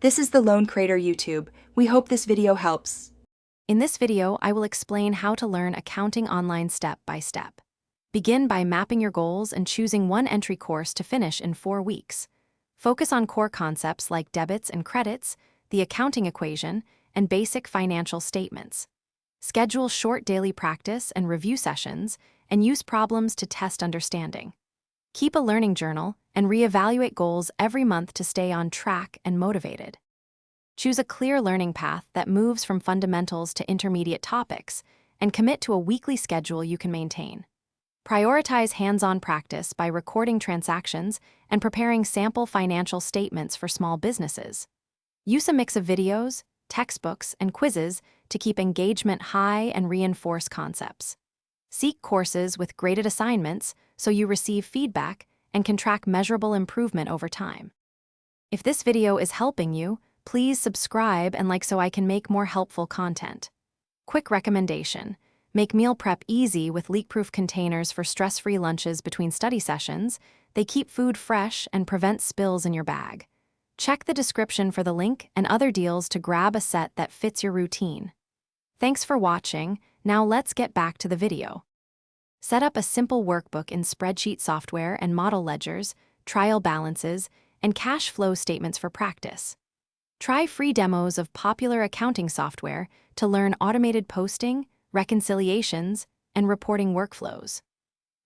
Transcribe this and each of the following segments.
This is the Lone Creator YouTube. We hope this video helps. In this video, I will explain how to learn accounting online step by step. Begin by mapping your goals and choosing one entry course to finish in 4 weeks. Focus on core concepts like debits and credits, the accounting equation, and basic financial statements. Schedule short daily practice and review sessions, and use problems to test understanding. Keep a learning journal and reevaluate goals every month to stay on track and motivated. Choose a clear learning path that moves from fundamentals to intermediate topics, and commit to a weekly schedule you can maintain. Prioritize hands-on practice by recording transactions and preparing sample financial statements for small businesses. Use a mix of videos, textbooks, and quizzes to keep engagement high and reinforce concepts. Seek courses with graded assignments so you receive feedback and can track measurable improvement over time. If this video is helping you, please subscribe and like so I can make more helpful content. Quick recommendation: make meal prep easy with leak-proof containers for stress-free lunches between study sessions. They keep food fresh and prevent spills in your bag. Check the description for the link and other deals to grab a set that fits your routine. Thanks for watching. Now let's get back to the video. Set up a simple workbook in spreadsheet software and model ledgers, trial balances, and cash flow statements for practice. Try free demos of popular accounting software to learn automated posting, reconciliations, and reporting workflows.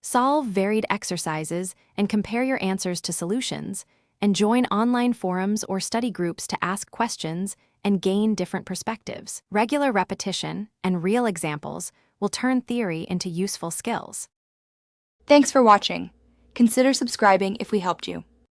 Solve varied exercises and compare your answers to solutions, and join online forums or study groups to ask questions and gain different perspectives. Regular repetition and real examples will turn theory into useful skills. Thanks for watching. Consider subscribing if we helped you.